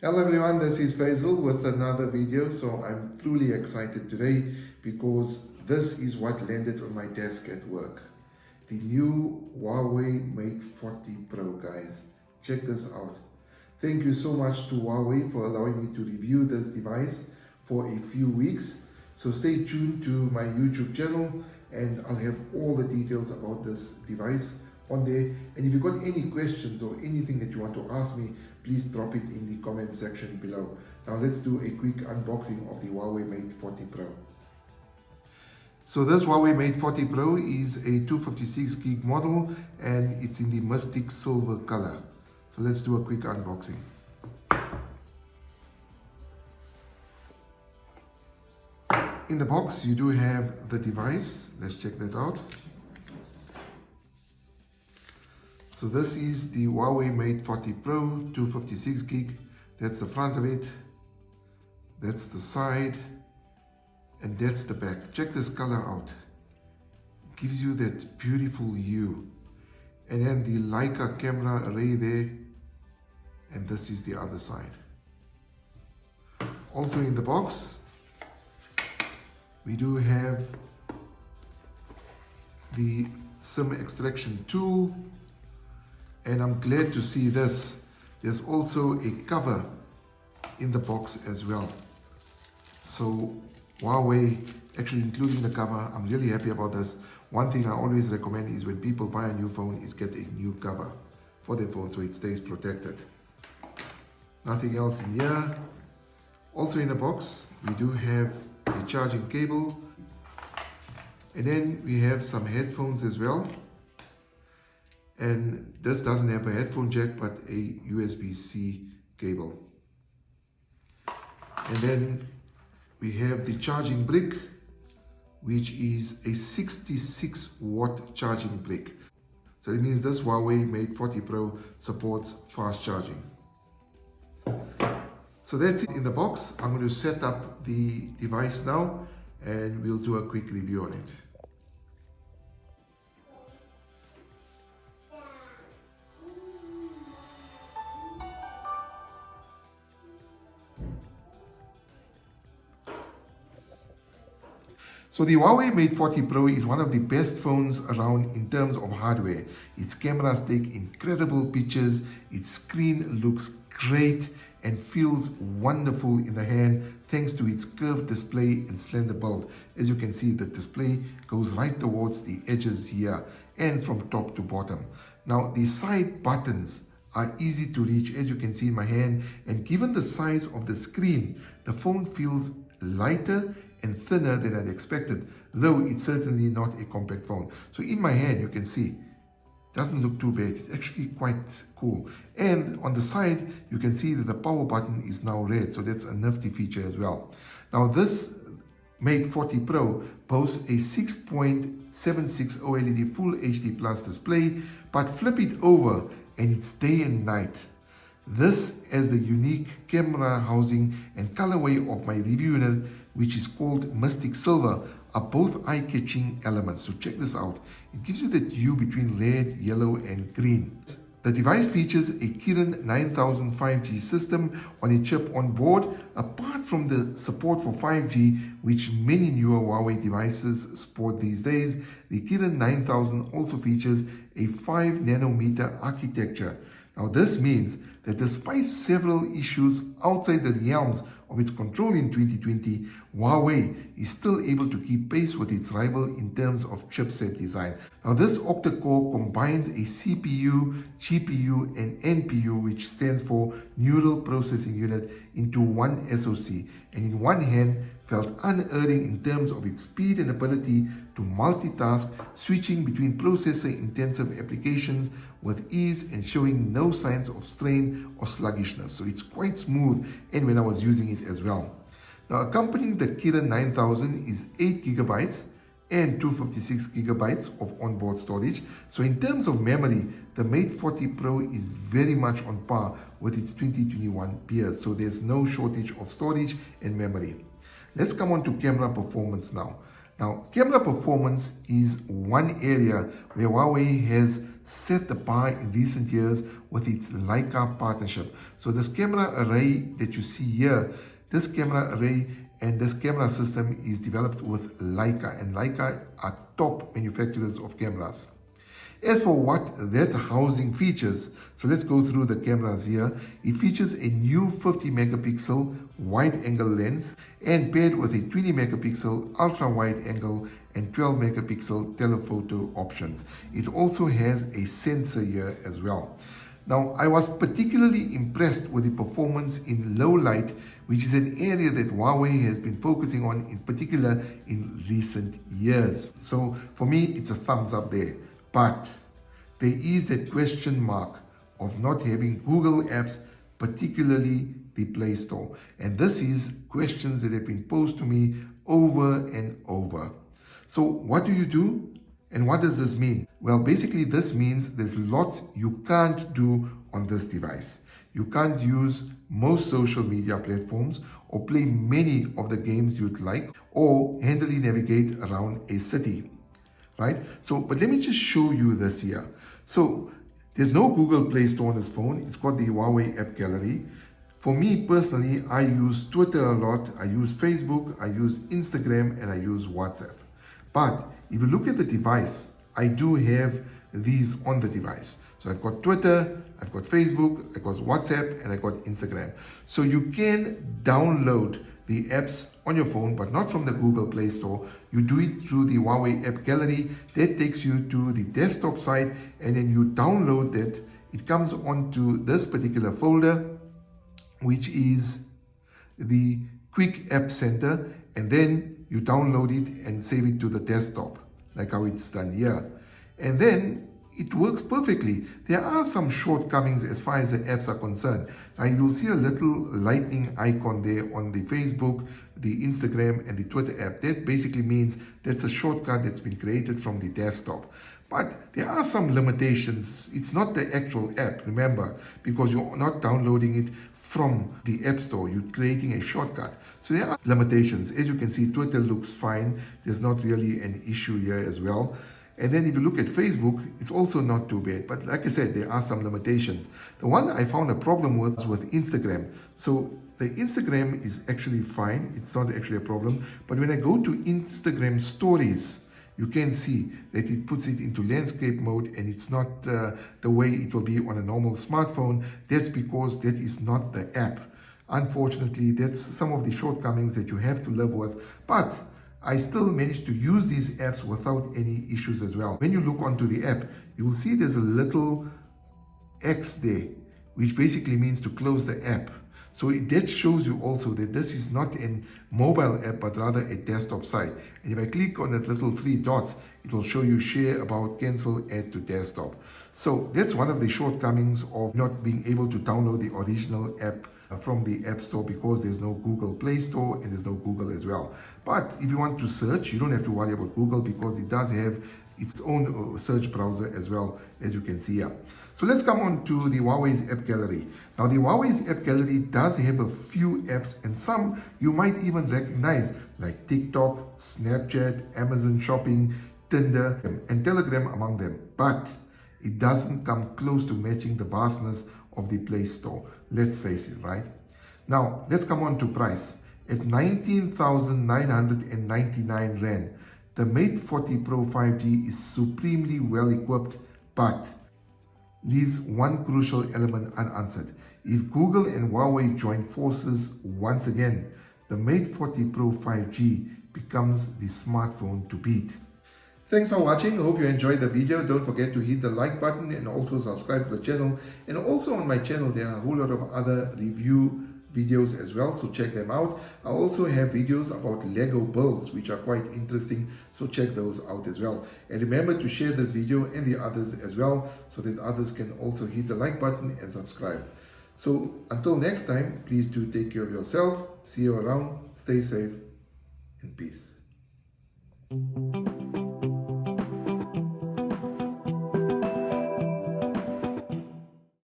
Hello everyone, this is Faisal with another video. So I'm truly excited today because this is what landed on my desk at work. The new Huawei Mate 40 Pro, guys. Check this out. Thank you so much to Huawei for allowing me to review this device for a few weeks. So stay tuned to my YouTube channel and I'll have all the details about this device on there. And if you've got any questions or anything that you want to ask me, please drop it in the comment section below. Now let's do a quick unboxing of the Huawei Mate 40 Pro. So this Huawei Mate 40 Pro is a 256 gig model and it's in the Mystic Silver color. So let's do a quick unboxing. In the box you do have the device. Let's check that out. So this is the Huawei Mate 40 Pro 256 gig. That's the front of it, that's the side, and that's the back. Check this color out. It gives you that beautiful hue. And then the Leica camera array there, and this is the other side. Also in the box, we do have the SIM extraction tool. And I'm glad to see this. There's also a cover in the box as well. So Huawei actually including the cover. I'm really happy about this. One thing I always recommend is when people buy a new phone is get a new cover for their phone so it stays protected. Nothing else in here. Also in the box, we do have a charging cable. And then we have some headphones as well. And this doesn't have a headphone jack, but a USB-C cable. And then we have the charging brick, which is a 66 watt charging brick. So it means this Huawei Mate 40 Pro supports fast charging. So that's it in the box. I'm going to set up the device now and we'll do a quick review on it. So the Huawei Mate 40 Pro is one of the best phones around in terms of hardware. Its cameras take incredible pictures, its screen looks great and feels wonderful in the hand thanks to its curved display and slender build. As you can see, the display goes right towards the edges here and from top to bottom. Now the side buttons are easy to reach, as you can see in my hand, and given the size of the screen, the phone feels lighter and thinner than I'd expected, though it's certainly not a compact phone. So in my hand, you can see, doesn't look too bad. It's actually quite cool. And on the side, you can see that the power button is now red, so that's a nifty feature as well. Now this Mate 40 Pro boasts a 6.76 OLED Full HD Plus display, but flip it over and it's day and night. This has the unique camera housing and colorway of my review unit, which is called Mystic Silver, are both eye-catching elements. So check this out. It gives you that hue between red, yellow and green. The device features a Kirin 9000 5G system on a chip on board. Apart from the support for 5G, which many newer Huawei devices support these days, the Kirin 9000 also features a 5 nanometer architecture. Now this means that despite several issues outside the realms of its control in 2020, Huawei is still able to keep pace with its rival in terms of chipset design. Now this octa-core combines a CPU, GPU and NPU, which stands for Neural Processing Unit, into one SoC, and in one hand felt unerring in terms of its speed and ability to multitask, switching between processor-intensive applications with ease and showing no signs of strain or sluggishness. So it's quite smooth, and when I was using it as well. Now accompanying the Kirin 9000 is 8 GB and 256 GB of onboard storage. So in terms of memory, the Mate 40 Pro is very much on par with its 2021 peers. So there's no shortage of storage and memory. Let's come on to camera performance now. Now, camera performance is one area where Huawei has set the bar in recent years with its Leica partnership. So this camera array that you see here, this camera array and this camera system is developed with Leica, and Leica are top manufacturers of cameras. As for what that housing features, so let's go through the cameras here. It features a new 50 megapixel wide angle lens and paired with a 20 megapixel ultra wide angle and 12 megapixel telephoto options. It also has a sensor here as well. Now, I was particularly impressed with the performance in low light, which is an area that Huawei has been focusing on in particular in recent years. So for me, it's a thumbs up there. But there is that question mark of not having Google apps, particularly the Play Store. And this is questions that have been posed to me over and over. So what do you do? And what does this mean? Well, basically this means there's lots you can't do on this device. You can't use most social media platforms or play many of the games you'd like or handily navigate around a city. Right? So, but let me just show you this here. So there's no Google Play Store on this phone. It's got the Huawei app gallery. For me personally, I use Twitter a lot. I use Facebook, I use Instagram, and I use WhatsApp. But if you look at the device, I do have these on the device. So I've got Twitter, I've got Facebook, I've got WhatsApp, and I've got Instagram. So you can download the apps on your phone, but not from the Google Play Store. You do it through the Huawei app gallery. That takes you to the desktop site, and then you download that. It comes onto this particular folder, which is the Quick App Center, and then you download it and save it to the desktop, like how it's done here. And then it works perfectly. There are some shortcomings as far as the apps are concerned. Now you'll see a little lightning icon there on the Facebook, the Instagram, and the Twitter app. That basically means that's a shortcut that's been created from the desktop. But there are some limitations. It's not the actual app, remember, because you're not downloading it from the App Store. You're creating a shortcut. So there are limitations. As you can see, Twitter looks fine. There's not really an issue here as well. And then if you look at Facebook, it's also not too bad. But like I said, there are some limitations. The one I found a problem with was with Instagram. So the Instagram is actually fine. It's not actually a problem. But when I go to Instagram stories, you can see that it puts it into landscape mode, and it's not the way it will be on a normal smartphone. That's because that is not the app. Unfortunately, that's some of the shortcomings that you have to live with. But I still managed to use these apps without any issues as well. When you look onto the app, you will see there's a little X there, which basically means to close the app. So that shows you also that this is not a mobile app, but rather a desktop site. And if I click on that little three dots, it will show you share, about, cancel, add to desktop. So that's one of the shortcomings of not being able to download the original app from the App Store, because there's no Google Play Store and there's no Google as well. But if you want to search, you don't have to worry about Google, because it does have its own search browser as well, as you can see here. So let's come on to the Huawei's app gallery. Now the Huawei's app gallery does have a few apps, and some you might even recognize, like TikTok, Snapchat, Amazon Shopping, Tinder, and Telegram among them. But it doesn't come close to matching the vastness of the Play Store. Let's face it, right? Now, let's come on to price. At 19,999 Rand, the Mate 40 Pro 5G is supremely well equipped, but leaves one crucial element unanswered. If Google and Huawei join forces once again, the Mate 40 Pro 5G becomes the smartphone to beat. Thanks for watching. I hope you enjoyed the video. Don't forget to hit the like button and also subscribe to the channel. And also on my channel, there are a whole lot of other review videos as well, so check them out. I also have videos about Lego builds, which are quite interesting, so check those out as well. And remember to share this video and the others as well, so that others can also hit the like button and subscribe. So until next time, please do take care of yourself. See you around. Stay safe and peace.